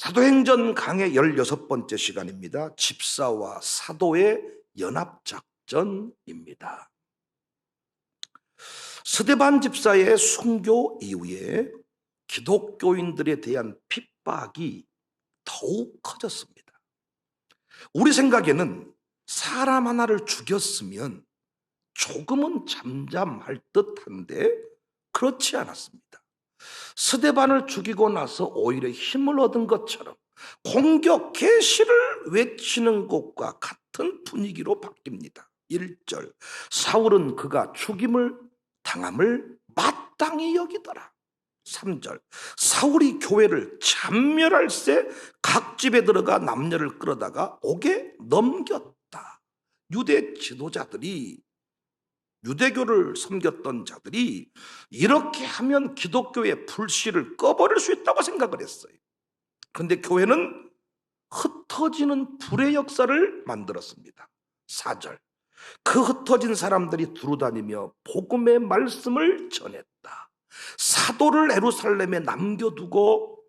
사도행전 강의 16번째 시간입니다. 집사와 사도의 연합작전입니다. 스데반 집사의 순교 이후에 기독교인들에 대한 핍박이 더욱 커졌습니다. 우리 생각에는 사람 하나를 죽였으면 조금은 잠잠할 듯한데 그렇지 않았습니다. 스데반을 죽이고 나서 오히려 힘을 얻은 것처럼 공격 개시를 외치는 것과 같은 분위기로 바뀝니다. 1절, 사울은 그가 죽임을 당함을 마땅히 여기더라. 3절, 사울이 교회를 참멸할세 각 집에 들어가 남녀를 끌어다가 옥에 넘겼다. 유대 지도자들이, 유대교를 섬겼던 자들이 이렇게 하면 기독교의 불씨를 꺼버릴 수 있다고 생각을 했어요. 그런데 교회는 흩어지는 불의 역사를 만들었습니다. 4절, 그 흩어진 사람들이 두루다니며 복음의 말씀을 전했다. 사도를 예루살렘에 남겨두고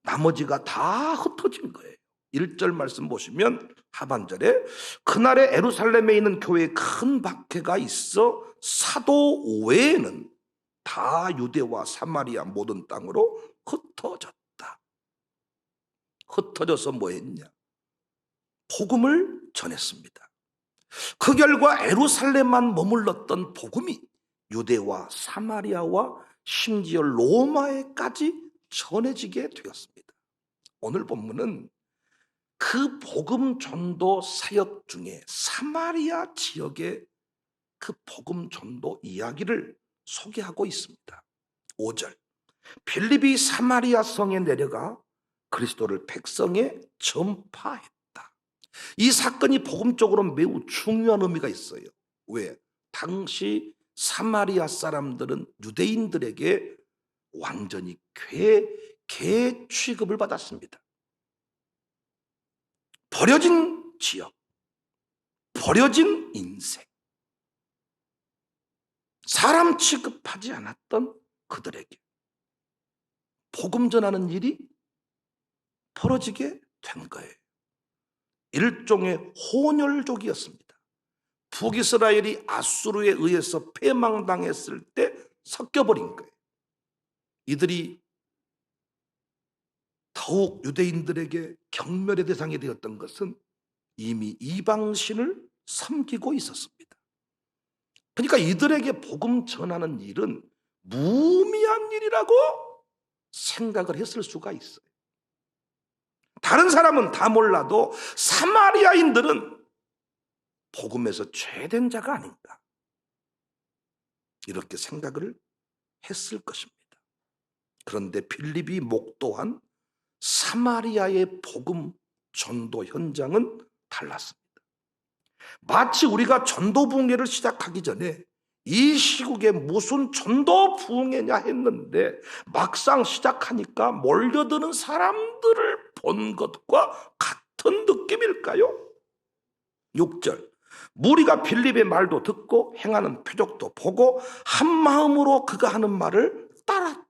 나머지가 다 흩어진 거예요. 1절 말씀 보시면 하반절에 그날에 예루살렘에 있는 교회에 큰 박해가 있어 사도 외에는 다 유대와 사마리아 모든 땅으로 흩어졌다. 흩어져서 뭐 했냐? 복음을 전했습니다. 그 결과 예루살렘만 머물렀던 복음이 유대와 사마리아와 심지어 로마에까지 전해지게 되었습니다. 오늘 본문은 그 복음 전도 사역 중에 사마리아 지역의 그 복음 전도 이야기를 소개하고 있습니다. 5절, 빌립이 사마리아 성에 내려가 그리스도를 백성에 전파했다. 이 사건이 복음적으로 매우 중요한 의미가 있어요. 왜? 당시 사마리아 사람들은 유대인들에게 완전히 개 취급을 받았습니다. 버려진 지역, 버려진 인생, 사람 취급하지 않았던 그들에게 복음 전하는 일이 벌어지게 된 거예요. 일종의 혼혈족이었습니다. 북이스라엘이 아수르에 의해서 패망당했을 때 섞여버린 거예요. 이들이 더욱 유대인들에게 경멸의 대상이 되었던 것은 이미 이방신을 섬기고 있었습니다. 그러니까 이들에게 복음 전하는 일은 무의미한 일이라고 생각을 했을 수가 있어요. 다른 사람은 다 몰라도 사마리아인들은 복음에서 죄된 자가 아닌가, 이렇게 생각을 했을 것입니다. 그런데 빌립이 목도한 사마리아의 복음 전도 현장은 달랐습니다. 마치 우리가 전도 부흥회를 시작하기 전에 이 시국에 무슨 전도 부흥회냐 했는데 막상 시작하니까 몰려드는 사람들을 본 것과 같은 느낌일까요? 6절, 무리가 빌립의 말도 듣고 행하는 표적도 보고 한 마음으로 그가 하는 말을 따랐다.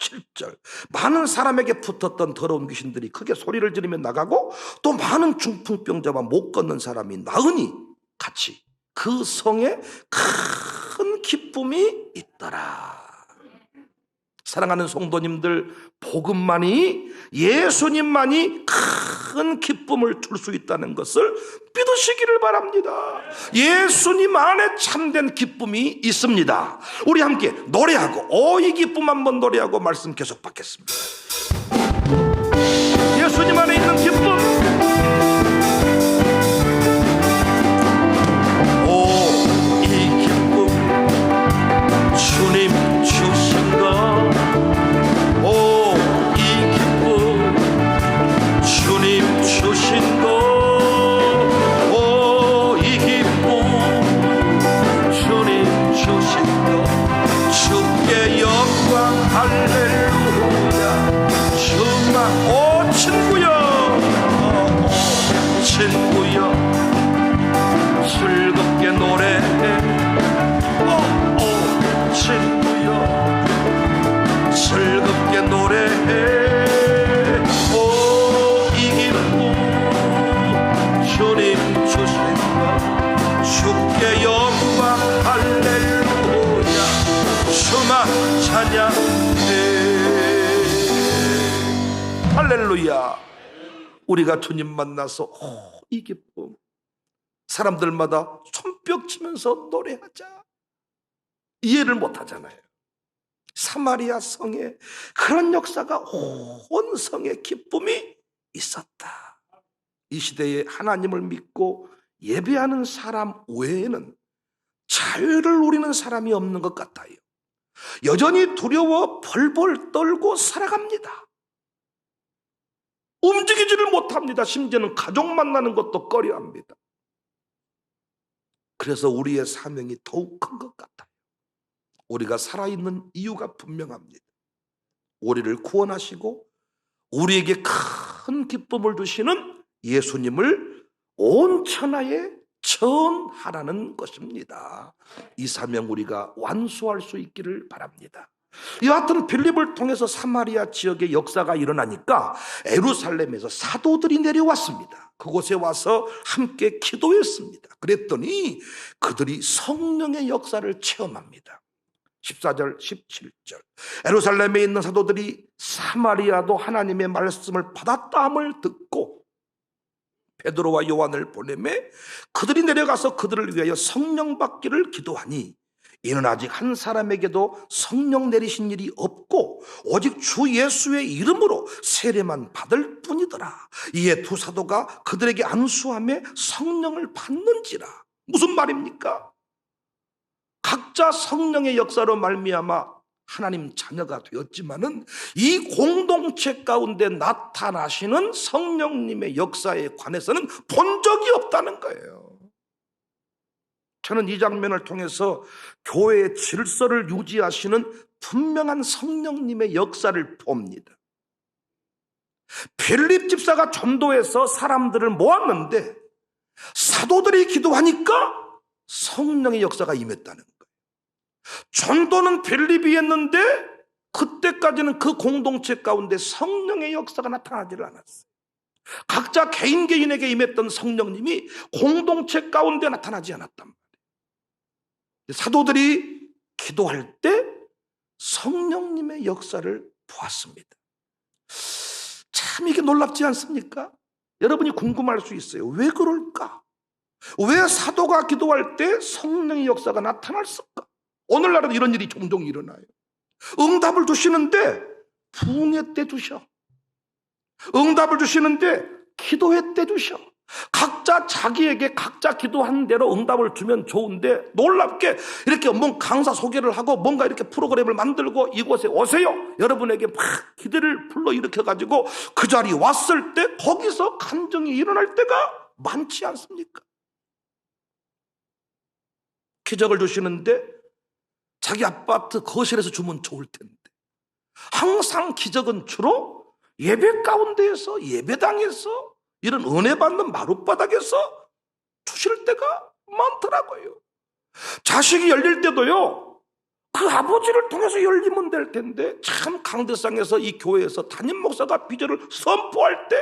7절, 많은 사람에게 붙었던 더러운 귀신들이 크게 소리를 지르며 나가고 또 많은 중풍병자와 못 걷는 사람이 나으니 같이 그 성에 큰 기쁨이 있더라. 사랑하는 성도님들, 복음만이, 예수님만이 큰 기쁨을 줄 수 있다는 것을 믿으시기를 바랍니다. 예수님 안에 참된 기쁨이 있습니다. 우리 함께 노래하고 이 기쁨 한번 노래하고 말씀 계속 받겠습니다. 예수님 안에 있는 기쁨, 이 기쁨 주님 주신 것, 이 기쁨 주님 주신 것, 이 기쁨 주님 주신 것, 주께 영광 할렐루야. 주만, 친구여, 찬양해. 할렐루야. 우리가 주님 만나서 이 기쁨, 사람들마다 손뼉 치면서 노래하자, 이해를 못하잖아요. 사마리아 성에 그런 역사가 온 성의 기쁨이 있었다. 이 시대에 하나님을 믿고 예배하는 사람 외에는 자유를 누리는 사람이 없는 것 같아요. 여전히 두려워 벌벌 떨고 살아갑니다. 움직이지를 못합니다. 심지어는 가족 만나는 것도 꺼려합니다. 그래서 우리의 사명이 더욱 큰 것 같아요. 우리가 살아있는 이유가 분명합니다. 우리를 구원하시고 우리에게 큰 기쁨을 주시는 예수님을 온 천하에 전하라는 것입니다. 이 사명 우리가 완수할 수 있기를 바랍니다. 여하튼 빌립을 통해서 사마리아 지역의 역사가 일어나니까 예루살렘에서 사도들이 내려왔습니다. 그곳에 와서 함께 기도했습니다. 그랬더니 그들이 성령의 역사를 체험합니다. 14절 17절 예루살렘에 있는 사도들이 사마리아도 하나님의 말씀을 받았다함을 듣고 베드로와 요한을 보내매 그들이 내려가서 그들을 위하여 성령 받기를 기도하니 이는 아직 한 사람에게도 성령 내리신 일이 없고 오직 주 예수의 이름으로 세례만 받을 뿐이더라. 이에 두 사도가 그들에게 안수하며 성령을 받는지라. 무슨 말입니까? 각자 성령의 역사로 말미암아 하나님 자녀가 되었지만은 이 공동체 가운데 나타나시는 성령님의 역사에 관해서는 본 적이 없다는 거예요. 저는 이 장면을 통해서 교회의 질서를 유지하시는 분명한 성령님의 역사를 봅니다. 빌립 집사가 전도해서 사람들을 모았는데 사도들이 기도하니까 성령의 역사가 임했다는 거예요. 전도는 빌립이 했는데 그때까지는 그 공동체 가운데 성령의 역사가 나타나지를 않았어요. 각자 개인에게 임했던 성령님이 공동체 가운데 나타나지 않았단 말이에요. 사도들이 기도할 때 성령님의 역사를 보았습니다. 참 이게 놀랍지 않습니까? 여러분이 궁금할 수 있어요. 왜 그럴까? 왜 사도가 기도할 때 성령의 역사가 나타났을까? 오늘날은 이런 일이 종종 일어나요. 응답을 주시는데 부흥회 때 주셔. 응답을 주시는데 기도회 때 주셔. 각자 자기에게 각자 기도한 대로 응답을 주면 좋은데 놀랍게 이렇게 강사 소개를 하고 뭔가 이렇게 프로그램을 만들고 이곳에 오세요. 여러분에게 막 기대를 불러일으켜가지고 그 자리에 왔을 때 거기서 간증이 일어날 때가 많지 않습니까? 기적을 주시는데 자기 아파트 거실에서 주면 좋을 텐데 항상 기적은 주로 예배 가운데에서 예배당에서 이런 은혜 받는 마룻바닥에서 주실 때가 많더라고요. 자식이 열릴 때도요 그 아버지를 통해서 열리면 될 텐데 참 강대상에서 이 교회에서 담임 목사가 비전을 선포할 때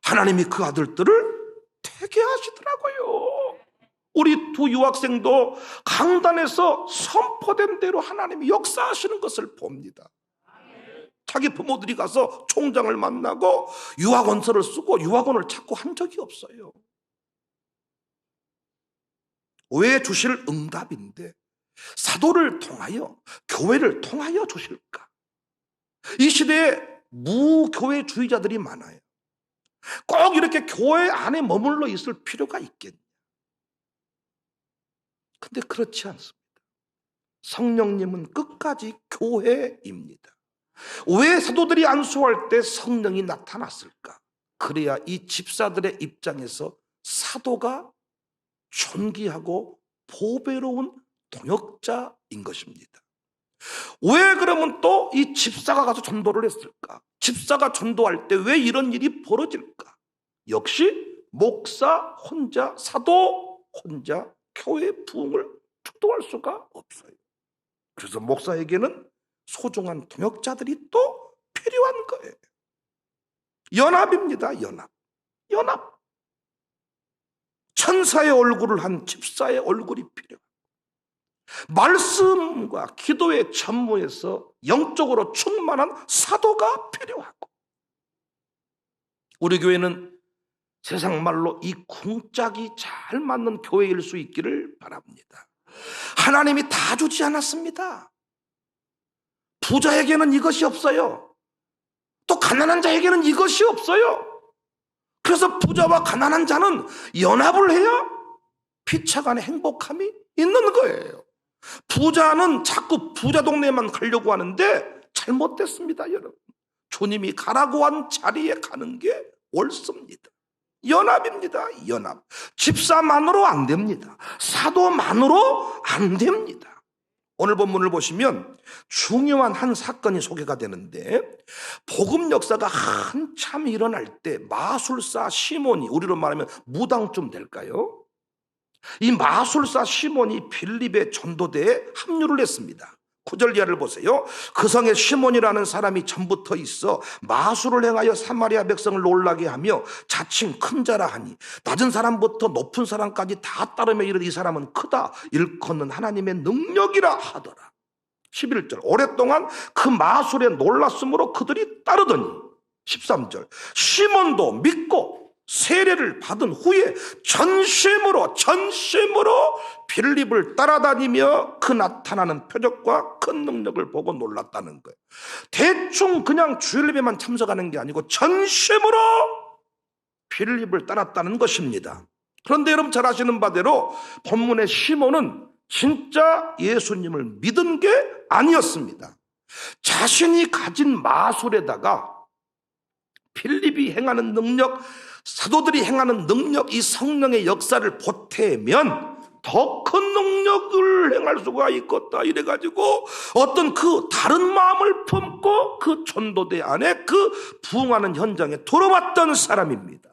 하나님이 그 아들들을 되게 하시더라고요. 우리 두 유학생도 강단에서 선포된 대로 하나님이 역사하시는 것을 봅니다. 자기 부모들이 가서 총장을 만나고 유학원서를 쓰고 유학원을 찾고 한 적이 없어요. 왜 주실 응답인데 사도를 통하여 교회를 통하여 주실까? 이 시대에 무교회주의자들이 많아요. 꼭 이렇게 교회 안에 머물러 있을 필요가 있겠냐? 근데 그렇지 않습니다. 성령님은 끝까지 교회입니다. 왜 사도들이 안수할 때 성령이 나타났을까? 그래야 이 집사들의 입장에서 사도가 존귀하고 보배로운 동역자인 것입니다. 왜 그러면 또 이 집사가 가서 전도를 했을까? 집사가 전도할 때 왜 이런 일이 벌어질까? 역시 목사 혼자, 사도 혼자 교회 부흥을 주도할 수가 없어요. 그래서 목사에게는 소중한 동역자들이 또 필요한 거예요. 연합입니다. 연합. 천사의 얼굴을 한 집사의 얼굴이 필요해요. 말씀과 기도의 전무에서 영적으로 충만한 사도가 필요하고, 우리 교회는 세상 말로 이 궁짝이 잘 맞는 교회일 수 있기를 바랍니다. 하나님이 다 주지 않았습니다. 부자에게는 이것이 없어요. 또 가난한 자에게는 이것이 없어요. 그래서 부자와 가난한 자는 연합을 해야 피차간의 행복함이 있는 거예요. 부자는 자꾸 부자 동네만 가려고 하는데 잘못됐습니다, 여러분. 주님이 가라고 한 자리에 가는 게 옳습니다. 연합입니다, 연합. 집사만으로 안 됩니다. 사도만으로 안 됩니다. 오늘 본문을 보시면 중요한 한 사건이 소개가 되는데, 복음 역사가 한참 일어날 때 마술사 시몬이, 우리로 말하면 무당쯤 될까요? 이 마술사 시몬이 빌립의 전도대에 합류를 했습니다. 9절 이하를 보세요. 그 성에 시몬이라는 사람이 전부터 있어 마술을 행하여 사마리아 백성을 놀라게 하며 자칭 큰 자라 하니 낮은 사람부터 높은 사람까지 다 따르며 이르되 이 사람은 크다, 일컫는 하나님의 능력이라 하더라. 11절, 오랫동안 그 마술에 놀랐으므로 그들이 따르더니, 13절, 시몬도 믿고 세례를 받은 후에 전심으로 빌립을 따라다니며 그 나타나는 표적과 큰 능력을 보고 놀랐다는 거예요. 대충 그냥 주일예배만 참석하는 게 아니고 전심으로 빌립을 따랐다는 것입니다. 그런데 여러분 잘 아시는 바대로 본문의 시몬은 진짜 예수님을 믿은 게 아니었습니다. 자신이 가진 마술에다가 빌립이 행하는 능력, 사도들이 행하는 능력, 이 성령의 역사를 보태면 더 큰 능력을 행할 수가 있겠다 이래가지고 어떤 그 다른 마음을 품고 그 전도대 안에 그 부흥하는 현장에 들어왔던 사람입니다.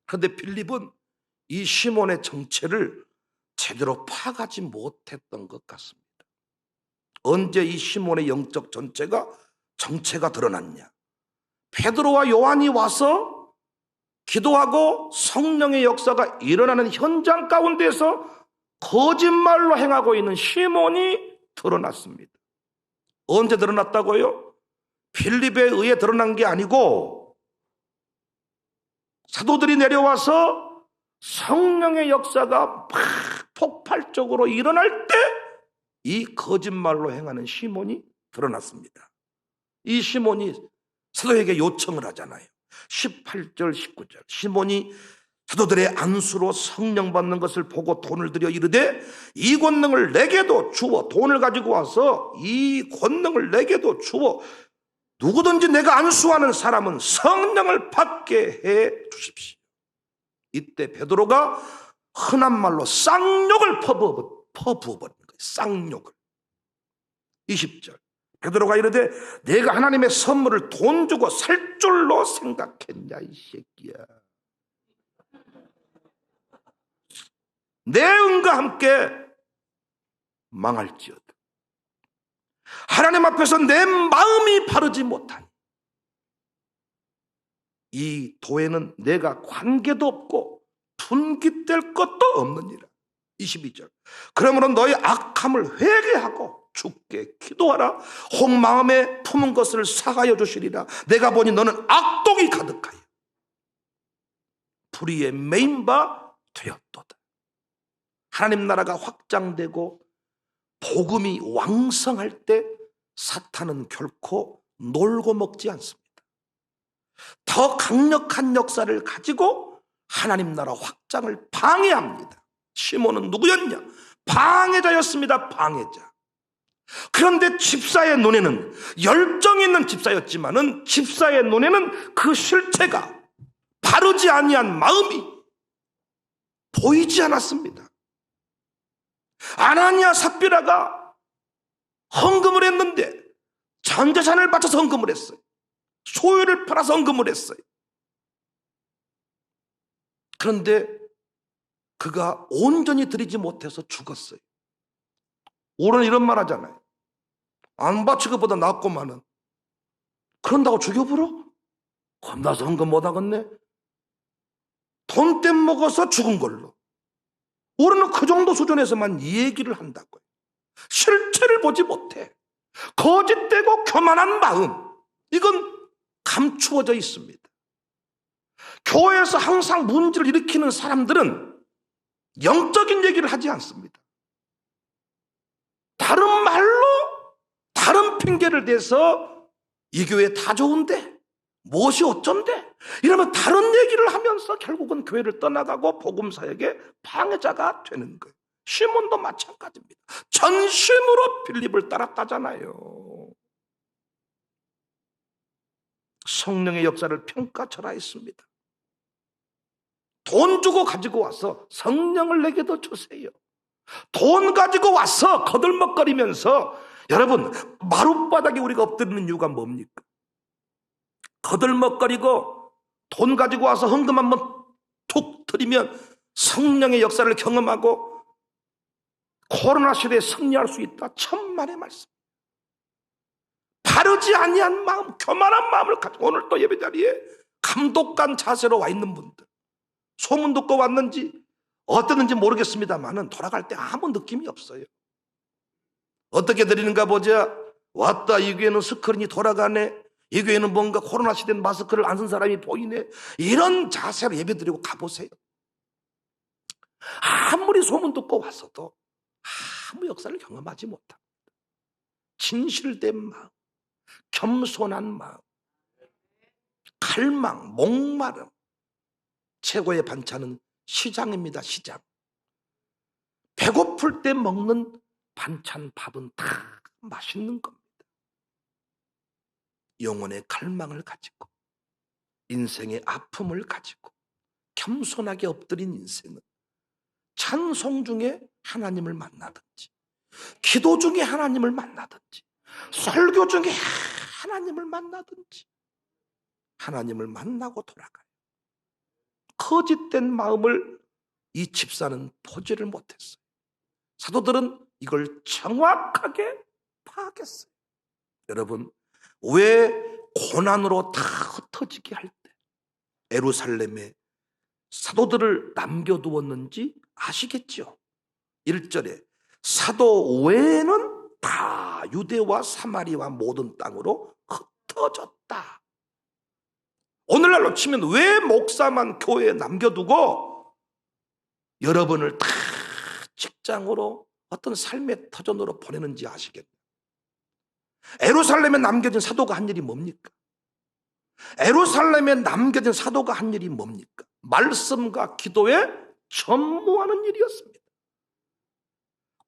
그런데 빌립은 이 시몬의 정체를 제대로 파악하지 못했던 것 같습니다. 언제 이 시몬의 영적 정체가 드러났냐? 베드로와 요한이 와서 기도하고 성령의 역사가 일어나는 현장 가운데서 거짓말로 행하고 있는 시몬이 드러났습니다. 언제 드러났다고요? 빌립에 의해 드러난 게 아니고 사도들이 내려와서 성령의 역사가 막 폭발적으로 일어날 때 이 거짓말로 행하는 시몬이 드러났습니다. 이 시몬이 사도에게 요청을 하잖아요. 18절 19절, 시몬이 사도들의 안수로 성령 받는 것을 보고 돈을 들여 이르되 이 권능을 내게도 주어, 돈을 가지고 와서 이 권능을 내게도 주어 누구든지 내가 안수하는 사람은 성령을 받게 해 주십시오. 이때 베드로가 흔한 말로 쌍욕을 퍼부어버린 거예요. 쌍욕을. 20절, 베드로가 이르되 내가 하나님의 선물을 돈 주고 살 줄로 생각했냐 이 새끼야. 내 은과 함께 망할지어다. 하나님 앞에서 내 마음이 바르지 못하니 이 도에는 내가 관계도 없고 분깃될 것도 없느니라. 22절, 그러므로 너희 악함을 회개하고 주께 기도하라. 혹 마음에 품은 것을 사하여 주시리라. 내가 보니 너는 악독이 가득하여 불의에 매인 바 되었도다. 하나님 나라가 확장되고 복음이 왕성할 때 사탄은 결코 놀고 먹지 않습니다. 더 강력한 역사를 가지고 하나님 나라 확장을 방해합니다. 시몬은 누구였냐? 방해자였습니다. 방해자. 그런데 집사의 눈에는, 열정 있는 집사였지만은 집사의 눈에는 그 실체가, 바르지 아니한 마음이 보이지 않았습니다. 아나니아 삽비라가 헌금을 했는데 전 재산을 바쳐서 헌금을 했어요. 소유를 팔아서 헌금을 했어요. 그런데 그가 온전히 드리지 못해서 죽었어요. 우리는 이런 말 하잖아요. 안 바치고보다 낫고만은. 그런다고 죽여버려? 겁나서 헌금 못하겠네. 돈 떼먹어서 죽은 걸로. 우리는 그 정도 수준에서만 이 얘기를 한다고요. 실체를 보지 못해. 거짓되고 교만한 마음, 이건 감추어져 있습니다. 교회에서 항상 문제를 일으키는 사람들은 영적인 얘기를 하지 않습니다. 다른 말로, 다른 핑계를 대서 이 교회 다 좋은데, 무엇이 어쩐데, 이러면 다른 얘기를 하면서 결국은 교회를 떠나가고 복음사역의 방해자가 되는 거예요. 시몬도 마찬가지입니다. 전심으로 빌립을 따랐다잖아요. 성령의 역사를 평가절하했습니다. 돈 주고 가지고 와서 성령을 내게도 주세요. 돈 가지고 와서 거들먹거리면서, 여러분, 마룻바닥에 우리가 엎드리는 이유가 뭡니까? 거들먹거리고 돈 가지고 와서 헌금 한번 툭 드리면 성령의 역사를 경험하고 코로나 시대에 승리할 수 있다. 천만의 말씀. 바르지 아니한 마음, 교만한 마음을 가지고 오늘 또 예배자리에 감독관 자세로 와 있는 분들, 소문 듣고 왔는지 어땠는지 모르겠습니다만은 돌아갈 때 아무 느낌이 없어요. 어떻게 드리는가 보자. 왔다, 이 교회는 스크린이 돌아가네, 이 교회는 뭔가 코로나 시대 마스크를 안 쓴 사람이 보이네, 이런 자세로 예배 드리고 가보세요. 아무리 소문 듣고 왔어도 아무 역사를 경험하지 못합니다. 진실된 마음, 겸손한 마음, 갈망, 목마름. 최고의 반찬은 시장입니다. 시장. 배고플 때 먹는 반찬, 밥은 다 맛있는 겁니다. 영혼의 갈망을 가지고, 인생의 아픔을 가지고 겸손하게 엎드린 인생은 찬송 중에 하나님을 만나든지, 기도 중에 하나님을 만나든지, 설교 중에 하나님을 만나든지 하나님을 만나고 돌아가요. 거짓된 마음을 이 집사는 보지를 못했어요. 사도들은 이걸 정확하게 파악했어요. 여러분, 왜 고난으로 다 흩어지게 할 때 예루살렘에 사도들을 남겨두었는지 아시겠죠? 1절에 사도 외에는 다 유대와 사마리아 모든 땅으로 흩어졌다. 오늘날로 치면 왜 목사만 교회에 남겨두고 여러분을 다 직장으로 어떤 삶의 터전으로 보내는지 아시겠나요? 예루살렘에 남겨진 사도가 한 일이 뭡니까? 예루살렘에 남겨진 사도가 한 일이 뭡니까? 말씀과 기도에 전무하는 일이었습니다.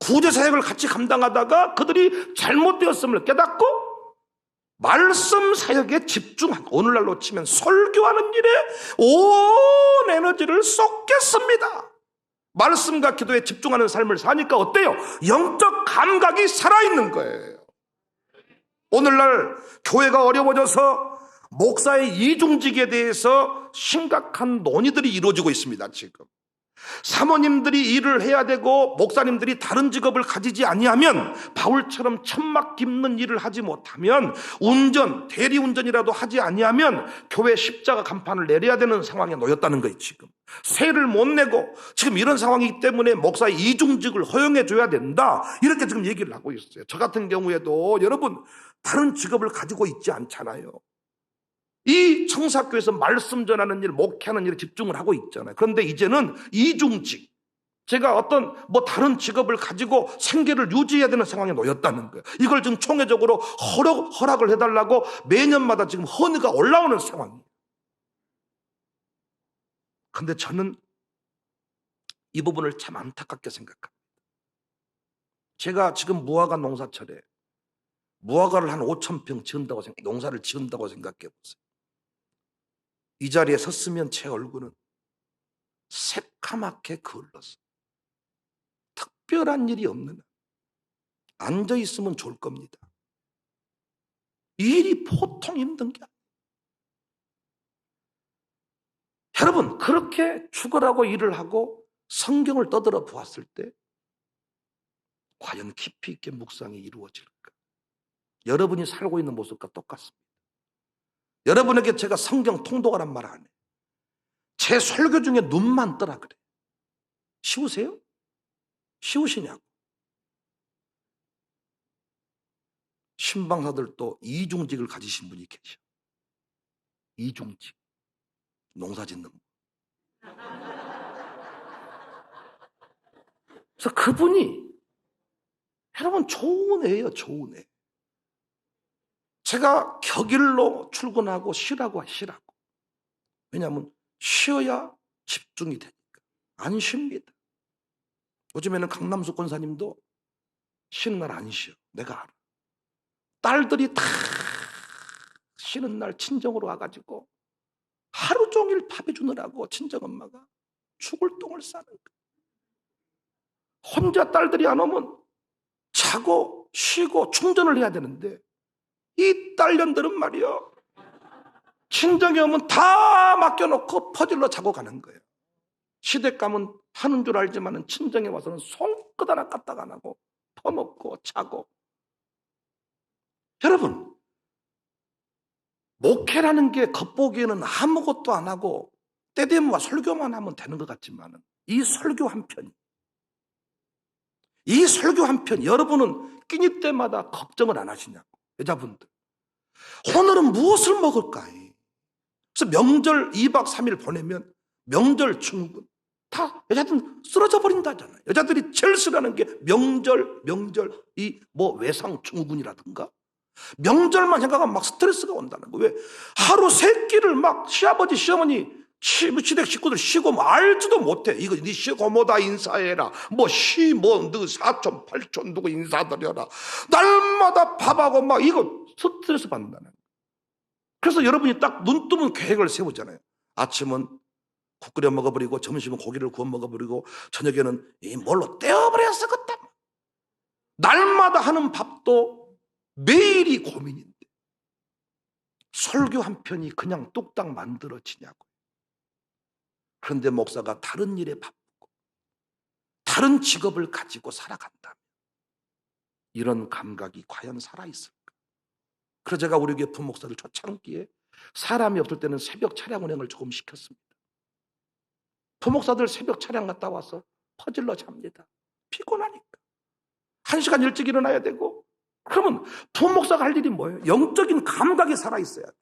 구제 사역을 같이 감당하다가 그들이 잘못되었음을 깨닫고 말씀 사역에 집중한, 오늘날로 치면 설교하는 일에 온 에너지를 쏟겠습니다. 말씀과 기도에 집중하는 삶을 사니까 어때요? 영적 감각이 살아있는 거예요. 오늘날 교회가 어려워져서 목사의 이중직에 대해서 심각한 논의들이 이루어지고 있습니다. 지금 사모님들이 일을 해야 되고 목사님들이 다른 직업을 가지지 아니하면, 바울처럼 천막 깁는 일을 하지 못하면, 운전, 대리운전이라도 하지 아니하면 교회 십자가 간판을 내려야 되는 상황에 놓였다는 거예요. 지금 세를 못 내고 지금 이런 상황이기 때문에 목사의 이중직을 허용해 줘야 된다, 이렇게 지금 얘기를 하고 있어요. 저 같은 경우에도 여러분 다른 직업을 가지고 있지 않잖아요. 이 청사교에서 말씀 전하는 일, 목회하는 일에 집중을 하고 있잖아요. 그런데 이제는 이중직, 제가 어떤 다른 직업을 가지고 생계를 유지해야 되는 상황에 놓였다는 거예요. 이걸 지금 총회적으로 허락을 해달라고 매년마다 지금 헌의가 올라오는 상황이에요. 그런데 저는 이 부분을 참 안타깝게 생각합니다. 제가 지금 무화과 농사철에 무화과를 한 5,000평 지은다고 농사를 지은다고 생각해 보세요. 이 자리에 섰으면 제 얼굴은 새카맣게 그을렀어. 특별한 일이 없는 한 앉아있으면 좋을 겁니다. 이 일이 보통 힘든 게 아니에요. 여러분, 그렇게 죽으라고 일을 하고 성경을 떠들어 보았을 때 과연 깊이 있게 묵상이 이루어질까? 여러분이 살고 있는 모습과 똑같습니다. 여러분에게 제가 성경 통독하란 말 안 해. 제 설교 중에 눈만 떠라 그래. 쉬우세요? 쉬우시냐고. 신방사들도 이중직을 가지신 분이 계셔. 이중직. 농사 짓는 분. 그래서 그분이 여러분 좋은 애예요. 좋은 애. 제가 격일로 출근하고 쉬라고. 왜냐하면 쉬어야 집중이 되니까. 안 쉽니다. 요즘에는 강남수 권사님도 쉬는 날 안 쉬어. 내가 알아. 딸들이 다 쉬는 날 친정으로 와가지고 하루 종일 밥 해주느라고 친정엄마가 죽을 똥을 싸는 거야. 혼자 딸들이 안 오면 자고 쉬고 충전을 해야 되는데 이 딸년들은 말이요, 친정에 오면 다 맡겨놓고 퍼질러 자고 가는 거예요. 시댁감은 하는 줄 알지만 친정에 와서는 손끝 하나 까딱 안 하고 퍼먹고 자고. 여러분, 목회라는 게 겉보기에는 아무것도 안 하고 때되면 와 설교만 하면 되는 것 같지만 이 설교 한 편, 여러분은 끼니 때마다 걱정을 안 하시냐고. 여자분들, 오늘은 무엇을 먹을까? 그래서 명절 2박 3일 보내면 명절 증후군 다 여자들은 쓰러져 버린다잖아요. 여자들이 제일 싫어하는 게 명절 이 뭐 외상 증후군이라든가 명절만 생각하면 막 스트레스가 온다는 거. 왜? 하루 세 끼를 막 시아버지 시어머니 시댁 식구들 쉬고 뭐 알지도 못해. 이거 네 시고모다 인사해라. 너 사촌 팔촌 누구 인사드려라. 날마다 밥하고 막 이거 스트레스 받는다는 거예요. 그래서 여러분이 딱 눈 뜨면 계획을 세우잖아요. 아침은 국 끓여 먹어버리고 점심은 고기를 구워 먹어버리고 저녁에는 이 뭘로 떼어버렸어 그때. 날마다 하는 밥도 매일이 고민인데 설교 한 편이 그냥 뚝딱 만들어지냐고. 그런데 목사가 다른 일에 바쁘고 다른 직업을 가지고 살아간다면 이런 감각이 과연 살아있을까? 그래서 제가 우리 교회 부목사들 초창기에 사람이 없을 때는 새벽 차량 운행을 조금 시켰습니다. 부목사들 새벽 차량 갔다 와서 퍼질러 잡니다. 피곤하니까 1시간 일찍 일어나야 되고. 그러면 부목사가 할 일이 뭐예요? 영적인 감각이 살아있어야 돼.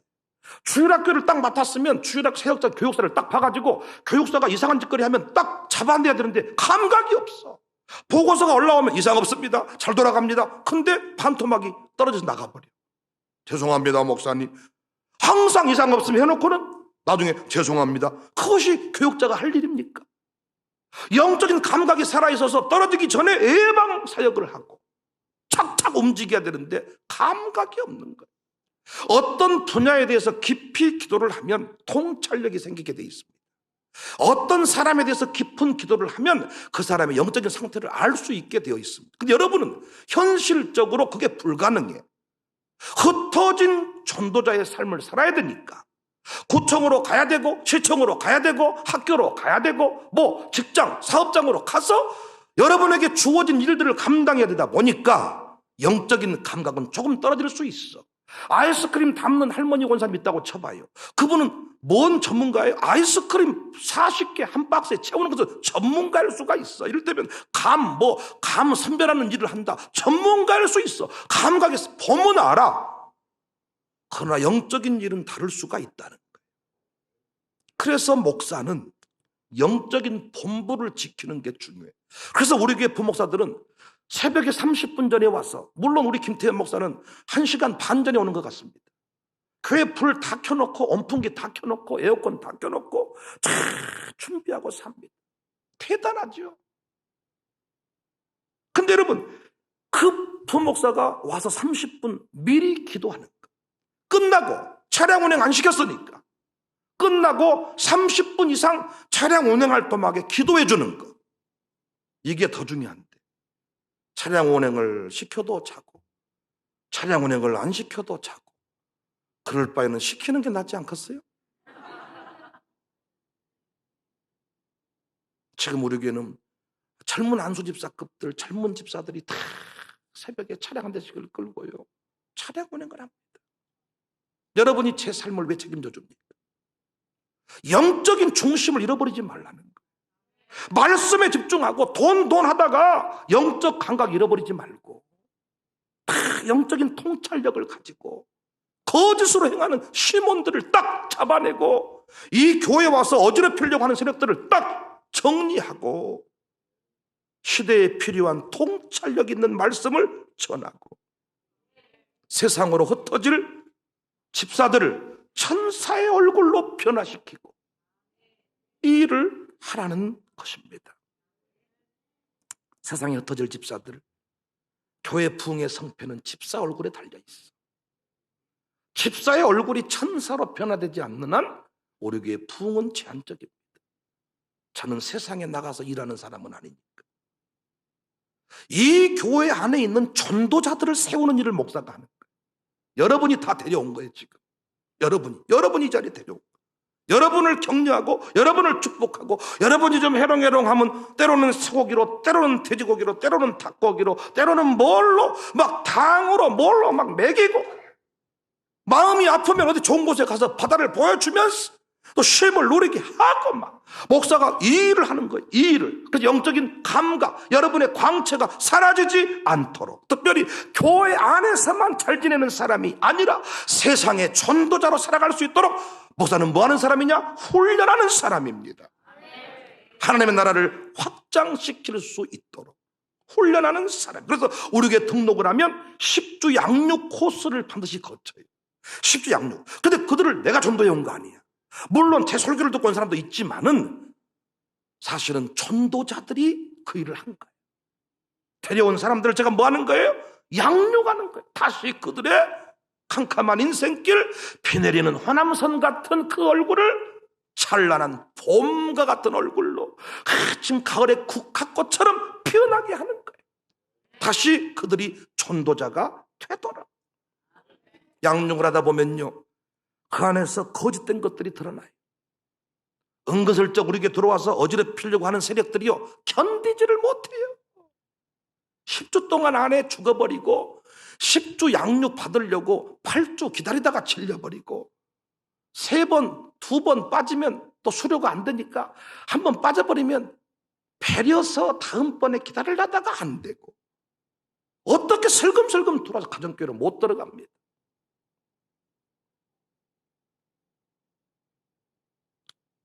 주일학교를 딱 맡았으면 주일학 사역자 교육사를 딱 봐가지고 교육사가 이상한 짓거리 하면 딱 잡아내야 되는데 감각이 없어. 보고서가 올라오면 이상 없습니다, 잘 돌아갑니다. 근데 반토막이 떨어져서 나가버려. 죄송합니다 목사님. 항상 이상 없으면 해놓고는 나중에 죄송합니다. 그것이 교육자가 할 일입니까? 영적인 감각이 살아있어서 떨어지기 전에 예방 사역을 하고 착착 움직여야 되는데 감각이 없는 거예요. 어떤 분야에 대해서 깊이 기도를 하면 통찰력이 생기게 돼 있습니다. 어떤 사람에 대해서 깊은 기도를 하면 그 사람의 영적인 상태를 알 수 있게 되어 있습니다. 근데 여러분은 현실적으로 그게 불가능해. 흩어진 전도자의 삶을 살아야 되니까 구청으로 가야 되고 시청으로 가야 되고 학교로 가야 되고 뭐 직장 사업장으로 가서 여러분에게 주어진 일들을 감당해야 되다 보니까 영적인 감각은 조금 떨어질 수 있어. 아이스크림 담는 할머니 권사님 있다고 쳐봐요. 그분은 뭔 전문가예요? 아이스크림 40개 한 박스에 채우는 것은 전문가일 수가 있어. 이를테면 감 선별하는 일을 한다. 전문가일 수 있어. 감각이 보면 알아. 그러나 영적인 일은 다를 수가 있다는 거예요. 그래서 목사는 영적인 본부를 지키는 게 중요해요. 그래서 우리 교회 부목사들은 새벽에 30분 전에 와서, 물론 우리 김태현 목사는 1시간 반 전에 오는 것 같습니다. 교회 불 다 켜놓고 온풍기 다 켜놓고 에어컨 다 켜놓고 다 준비하고 삽니다. 대단하죠. 근데 여러분, 그 부목사가 와서 30분 미리 기도하는 거, 끝나고 차량 운행 안 시켰으니까 끝나고 30분 이상 차량 운행할 도막에 기도해 주는 거, 이게 더 중요한데 차량 운행을 시켜도 자고 차량 운행을 안 시켜도 자고, 그럴 바에는 시키는 게 낫지 않겠어요? 지금 우리 교회는 젊은 안수집사급들, 젊은 집사들이 다 새벽에 차량 한 대씩을 끌고요 차량 운행을 합니다. 여러분이 제 삶을 왜 책임져 줍니까? 영적인 중심을 잃어버리지 말라는 거예요. 말씀에 집중하고 돈 하다가 영적 감각 잃어버리지 말고 다 영적인 통찰력을 가지고 거짓으로 행하는 시몬들을 딱 잡아내고 이 교회에 와서 어지럽히려고 하는 세력들을 딱 정리하고 시대에 필요한 통찰력 있는 말씀을 전하고 세상으로 흩어질 집사들을 천사의 얼굴로 변화시키고 이 일을 하라는 것입니다. 세상에 흩어질 집사들, 교회 부흥의 성패는 집사 얼굴에 달려있어. 집사의 얼굴이 천사로 변화되지 않는 한 우리 교회 부흥은 제한적입니다. 저는 세상에 나가서 일하는 사람은 아니니까. 이 교회 안에 있는 전도자들을 세우는 일을 목사가 하는 거예요. 여러분이 다 데려온 거예요. 지금 여러분이 이 자리에 데려온 거예요. 여러분을 격려하고 여러분을 축복하고 여러분이 좀 해롱해롱하면 때로는 소고기로, 때로는 돼지고기로, 때로는 닭고기로, 때로는 뭘로 막 당으로 뭘로 막 먹이고 마음이 아프면 어디 좋은 곳에 가서 바다를 보여주면서 또 쉼을 누리게 하고 막 목사가 이 일을 하는 거예요. 이 일을. 그래서 영적인 감각, 여러분의 광채가 사라지지 않도록 특별히 교회 안에서만 잘 지내는 사람이 아니라 세상의 전도자로 살아갈 수 있도록 목사는 뭐 하는 사람이냐? 훈련하는 사람입니다. 하나님의 나라를 확장시킬 수 있도록 훈련하는 사람. 그래서 우리 교회 등록을 하면 10주 양육 코스를 반드시 거쳐요. 10주 양육. 근데 그들을 내가 전도해 온 거 아니야. 물론 제 설교를 듣고 온 사람도 있지만은 사실은 전도자들이 그 일을 한 거예요. 데려온 사람들을 제가 뭐 하는 거예요? 양육하는 거예요. 다시 그들의 캄캄한 인생길, 비 내리는 화남선 같은 그 얼굴을 찬란한 봄과 같은 얼굴로 지금 가을의 국화꽃처럼 피어나게 하는 거예요. 다시 그들이 전도자가 되도록. 양육을 하다 보면요, 그 안에서 거짓된 것들이 드러나요. 은근슬쩍 우리에게 들어와서 어지럽히려고 하는 세력들이요, 견디지를 못해요. 10주 동안 안에 죽어버리고 10주 양육 받으려고 8주 기다리다가 질려버리고 3번, 2번 빠지면 또 수료가 안 되니까 한 번 빠져버리면 배려서 다음번에 기다리려다가 안 되고 어떻게 슬금슬금 돌아서 가정교회로 못 들어갑니다.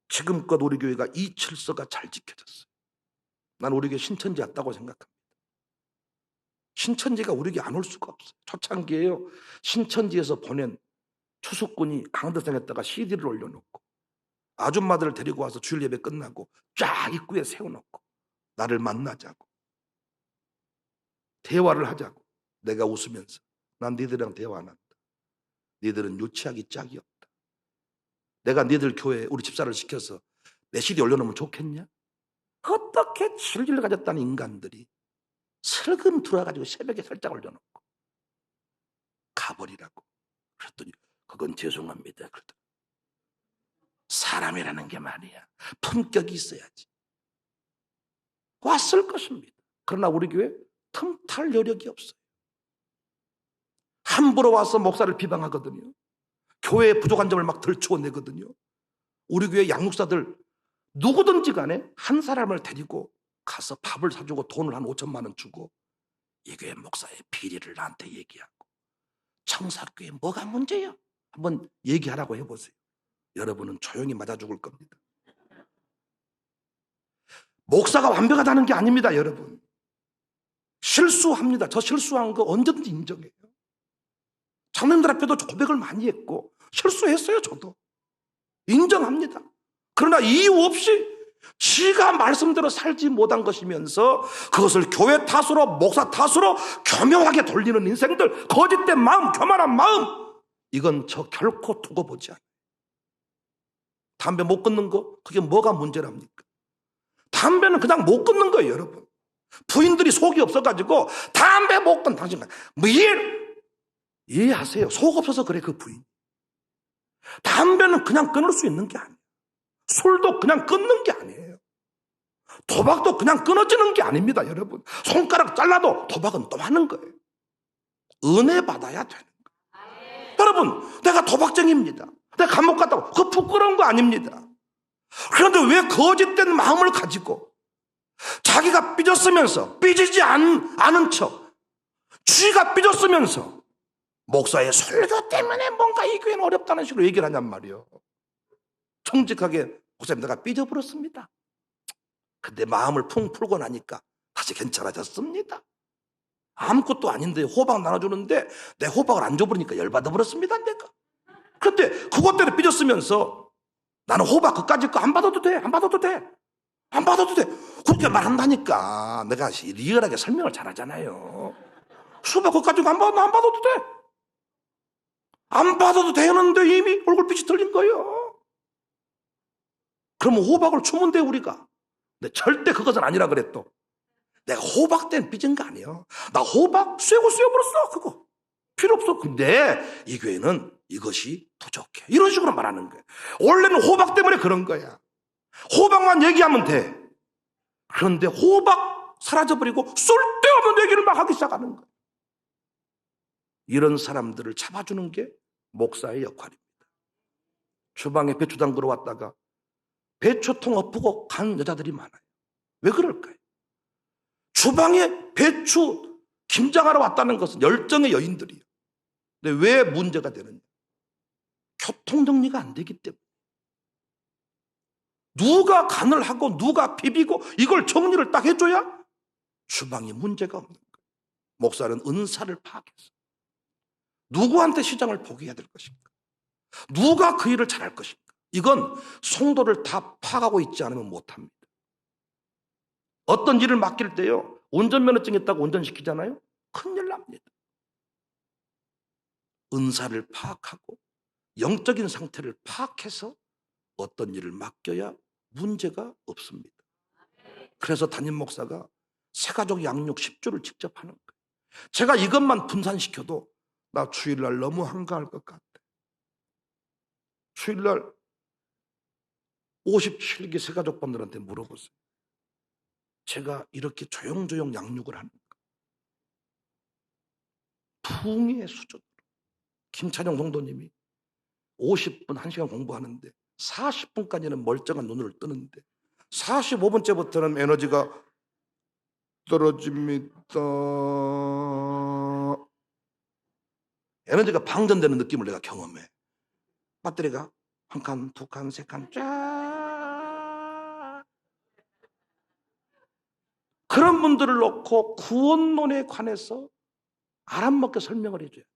지금껏 우리 교회가 이 질서가 잘 지켜졌어요. 난 우리 교회 신천지 왔다고 생각합니다. 신천지가 우리 교회 안 올 수가 없어요. 초창기에요, 신천지에서 보낸 추수꾼이 강대상에다가 CD를 올려놓고 아줌마들을 데리고 와서 주일 예배 끝나고 쫙 입구에 세워놓고 나를 만나자고 대화를 하자고. 내가 웃으면서 난 니들이랑 대화 안 한다. 니들은 유치하기 짝이 없다. 내가 니들 교회에 우리 집사를 시켜서 내 CD 올려놓으면 좋겠냐? 어떻게 질질 가졌다는 인간들이 슬금 들어와가지고 새벽에 살짝 올려놓고 가버리라고. 그랬더니 그건 죄송합니다. 그러더니 사람이라는 게 말이야, 품격이 있어야지. 왔을 것입니다. 그러나 우리 교회 틈탈 여력이 없어요. 함부로 와서 목사를 비방하거든요. 교회에 부족한 점을 막 들추어내거든요. 우리 교회 양육사들 누구든지 간에 한 사람을 데리고 가서 밥을 사주고 돈을 한 5천만 원 주고 이 교회 목사의 비리를 나한테 얘기하고 청사교회 뭐가 문제야? 한번 얘기하라고 해보세요. 여러분은 조용히 맞아 죽을 겁니다. 목사가 완벽하다는 게 아닙니다. 여러분 실수합니다. 저 실수한 거 언제든지 인정해요. 장로님들 앞에도 고백을 많이 했고 실수했어요. 저도 인정합니다. 그러나 이유 없이 지가 말씀대로 살지 못한 것이면서 그것을 교회 탓으로 목사 탓으로 교묘하게 돌리는 인생들, 거짓된 마음, 교만한 마음, 이건 저 결코 두고 보지 않아요. 담배 못 끊는 거 그게 뭐가 문제랍니까? 담배는 그냥 못 끊는 거예요. 여러분 부인들이 속이 없어가지고 담배 못 끊는 당신 뭐 이해하세요. 속 없어서 그래. 그 부인 담배는 그냥 끊을 수 있는 게 아니에요. 술도 그냥 끊는 게 아니에요. 도박도 그냥 끊어지는 게 아닙니다. 여러분 손가락 잘라도 도박은 또 하는 거예요. 은혜 받아야 되는 거예요. 여러분 내가 도박쟁이입니다. 내가 감옥 갔다고 그거 부끄러운 거 아닙니다. 그런데 왜 거짓된 마음을 가지고 자기가 삐졌으면서 삐지지 않은 척 쥐가 삐졌으면서 목사의 설교 때문에 뭔가 이 교회는 어렵다는 식으로 얘기를 하냔 말이에요. 정직하게 목사님 내가 삐져버렸습니다. 근데 마음을 풍 풀고 나니까 다시 괜찮아졌습니다. 아무것도 아닌데 호박 나눠주는데 내 호박을 안 줘버리니까 열받아 버렸습니다. 내가. 그런데 그것 때문에 삐졌으면서 나는 호박 그까짓 거 안 받아도 돼. 안 받아도 돼. 안 받아도 돼. 그렇게 말한다니까 내가 리얼하게 설명을 잘하잖아요. 수박 그까짓 거 안 받아도 돼. 안 받아도 되는데 이미 얼굴빛이 틀린 거예요. 그러면 호박을 주면 돼 우리가. 근데 절대 그것은 아니라 그랬또. 내가 호박 때는 삐진 거 아니에요. 나 호박 쐬어버렸어 그거. 필요 없어. 근데 이 교회는 이것이 부족해. 이런 식으로 말하는 거예요. 원래는 호박 때문에 그런 거야. 호박만 얘기하면 돼. 그런데 호박 사라져버리고 쓸데없는 얘기를 막 하기 시작하는 거예요. 이런 사람들을 잡아주는 게 목사의 역할입니다. 주방에 배추 담그러 왔다가 배추통 엎고 간 여자들이 많아요. 왜 그럴까요? 주방에 배추 김장하러 왔다는 것은 열정의 여인들이에요. 근데 왜 문제가 되느냐? 교통정리가 안 되기 때문에. 누가 간을 하고 누가 비비고 이걸 정리를 딱 해줘야 주방에 문제가 없는 거예요. 목사는 은사를 파악해서 누구한테 시장을 포기해야 될 것인가? 누가 그 일을 잘할 것인가? 이건 성도를 다 파악하고 있지 않으면 못합니다. 어떤 일을 맡길 때요, 운전면허증 있다고 운전시키잖아요? 큰일 납니다. 은사를 파악하고 영적인 상태를 파악해서 어떤 일을 맡겨야 문제가 없습니다. 그래서 담임 목사가 새가족 양육 10주를 직접 하는 거예요. 제가 이것만 분산시켜도 나 주일날 너무 한가할 것 같아. 주일날 57기 새가족분들한테 물어보세요. 제가 이렇게 조용조용 양육을 하는 거. 풍의 수준으로. 김찬영 성도님이 50분 1시간 공부하는데 40분까지는 멀쩡한 눈을 뜨는데 45분째부터는 에너지가 떨어집니다. 에너지가 방전되는 느낌을 내가 경험해. 배터리가 한 칸, 두 칸, 세 칸, 쫙. 그런 분들을 놓고 구원론에 관해서 알아먹게 설명을 해줘야 돼.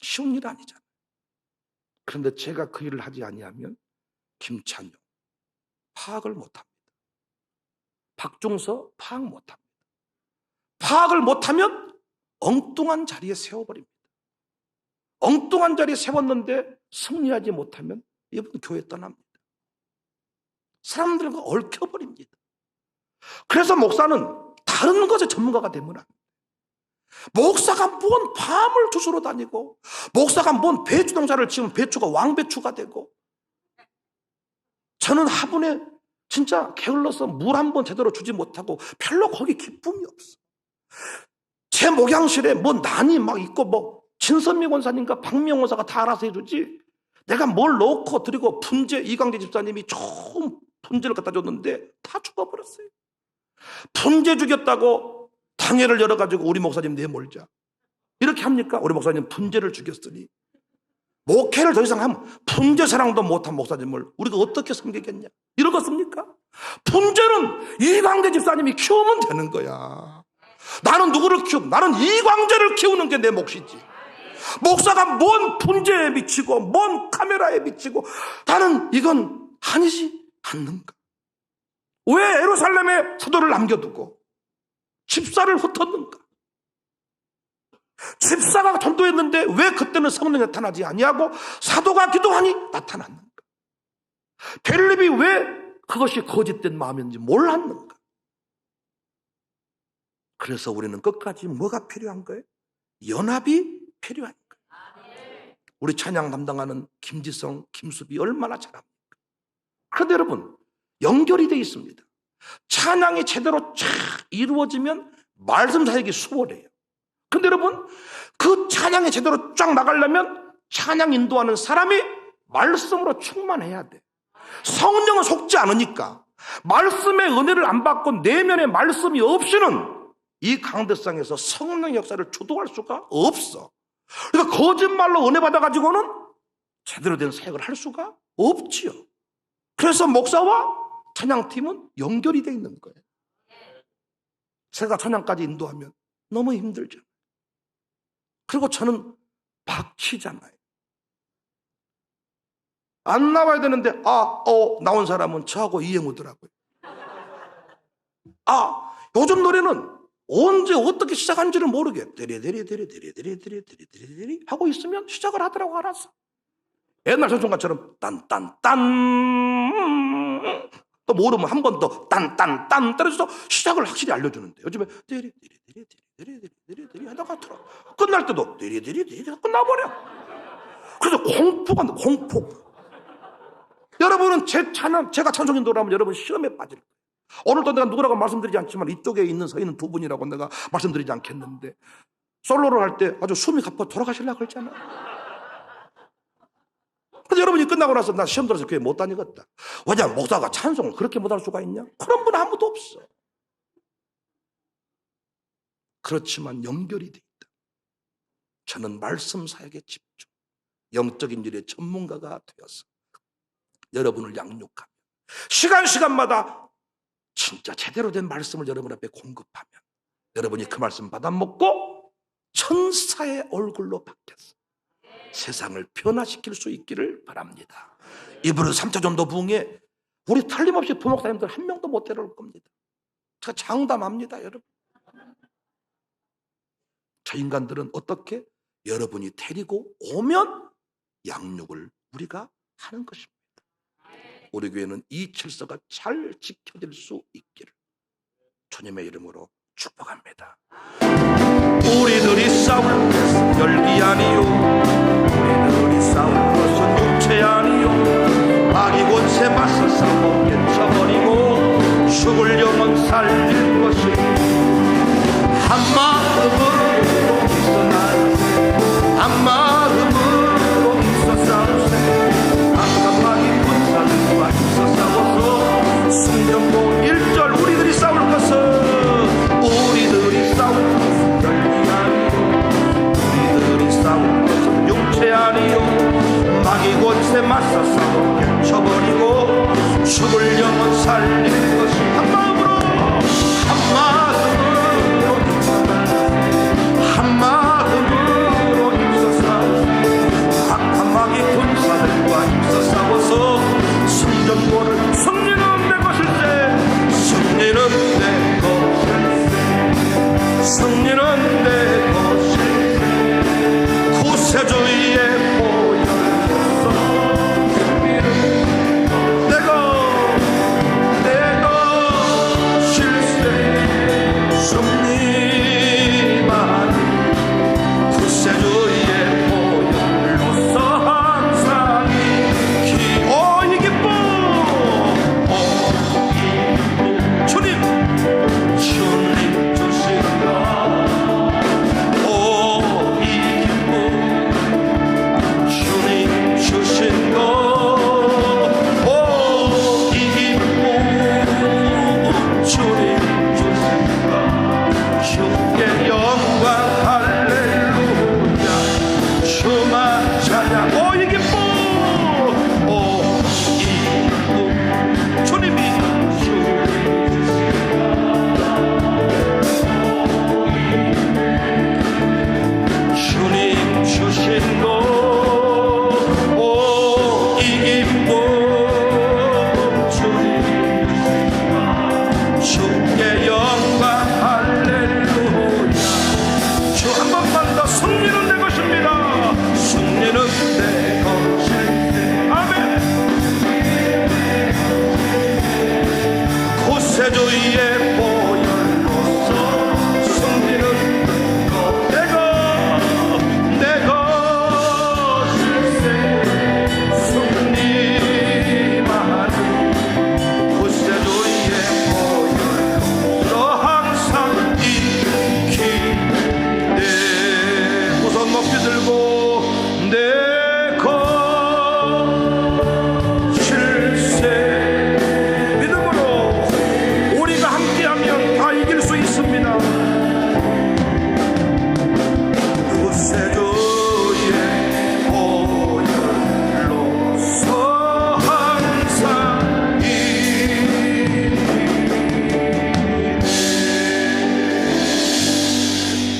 쉬운 일 아니잖아요. 그런데 제가 그 일을 하지 아니하면 김찬용 파악을 못합니다. 박중서 파악 못합니다. 파악을 못하면 엉뚱한 자리에 세워버립니다. 엉뚱한 자리에 세웠는데 승리하지 못하면 이분 교회 떠납니다. 사람들과 얽혀버립니다. 그래서 목사는 다른 것에 전문가가 되면 안 돼요. 목사가 뭔 밤을 주스러 다니고 목사가 뭔 배추 농사를 지으면 배추가 왕배추가 되고 저는 화분에 진짜 게을러서 물 한 번 제대로 주지 못하고 별로 거기 기쁨이 없어. 제 목양실에 뭐 난이 막 있고 뭐 진선미 권사님과 박미영 권사가 다 알아서 해주지 내가 뭘 넣고 드리고 분재 이광재 집사님이 좋은 분재를 갖다 줬는데 다 죽어버렸어요. 분재 죽였다고 당회를 열어가지고 우리 목사님 내몰자 이렇게 합니까? 우리 목사님 분재를 죽였으니 목회를 더 이상 하면 분재 사랑도 못한 목사님을 우리가 어떻게 섬기겠냐 이러겠습니까? 분재는 이광재 집사님이 키우면 되는 거야. 나는 누구를 키우면 나는 이광재를 키우는 게 내 몫이지. 목사가 뭔 분재에 미치고 뭔 카메라에 미치고 나는 이건 아니지 않는가? 왜 예루살렘에 사도를 남겨두고 집사를 흩었는가? 집사가 전도했는데 왜 그때는 성령이 나타나지 아니하고 사도가 기도하니 나타났는가? 빌립이 왜 그것이 거짓된 마음인지 몰랐는가? 그래서 우리는 끝까지 뭐가 필요한 거예요? 연합이 필요한 거예요. 우리 찬양 담당하는 김지성, 김수비 얼마나 잘합니까? 그런데 여러분 연결이 되어 있습니다. 찬양이 제대로 쫙 이루어지면 말씀 사역이 수월해요. 그런데 여러분 그 찬양이 제대로 쫙 나가려면 찬양 인도하는 사람이 말씀으로 충만해야 돼. 성령은 속지 않으니까 말씀의 은혜를 안 받고 내면에 말씀이 없이는 이 강대상에서 성령 역사를 주도할 수가 없어. 그러니까 거짓말로 은혜 받아가지고는 제대로 된 사역을 할 수가 없지요. 그래서 목사와 찬양팀은 연결이 돼 있는 거예요. 제가 찬양까지 인도하면 너무 힘들죠. 그리고 저는 박치잖아요. 안 나와야 되는데 나온 사람은 저하고 이해 못하더라고요. 요즘 노래는 언제 어떻게 시작한지를 모르게 데리데리 하고 있으면 시작을 하더라고. 알았어. 옛날 전통가처럼 딴딴딴 또 모르면 한 번 더 딴딴딴 때려줘서 시작을 확실히 알려주는데 요즘에 데리데리 하다가 들어 끝날 때도 데리데리 끝나버려. 그래서 공포가 나. 공포. 여러분은 제가 찬송 인도를 하면 여러분 시험에 빠질 거예요. 오늘도 내가 누구라고 말씀드리지 않지만 이쪽에 서 있는 두 분이라고 내가 말씀드리지 않겠는데 솔로를 할 때 아주 숨이 가빠 돌아가시려고 그랬잖아. 근데 여러분이 끝나고 나서 나 시험 들어서 교회 못 다니겠다. 왜냐 목사가 찬송을 그렇게 못할 수가 있냐? 그런 분 아무도 없어. 그렇지만 연결이 돼 있다. 저는 말씀 사역에 집중, 영적인 일의 전문가가 되어서 여러분을 양육하며 시간마다 진짜 제대로 된 말씀을 여러분 앞에 공급하면 여러분이 그 말씀 받아먹고 천사의 얼굴로 바뀌어서 세상을 변화시킬 수 있기를 바랍니다. 이번에 3차 전도 부흥에 우리 틀림없이 부목사님들 한 명도 못 데려올 겁니다. 제가 장담합니다. 여러분. 저 인간들은 어떻게? 여러분이 데리고 오면 양육을 우리가 하는 것입니다. 우리 교회는 이 질서가 잘 지켜질 수 있기를 주님의 이름으로 축복합니다. 우리들이 싸울 것은 열기 아니요, 우리들이 싸울 것은 육체 아니요, 마귀 권세 맞서 싸워 깨쳐버리고 죽을 영혼 살릴 것이 한 마음으로 있어 나가세, 한 마음으로 있어 싸우세. 아까 마귀 권사들과 있어 싸워서 성경도 1절 우리들이 싸울 것은 우리들이 싸울 것은 열기 아니요, 우리들이 싸울 것은 육체 아니요, 마귀 권세 맞서 싸워 깨쳐버리고 죽을 영혼 살릴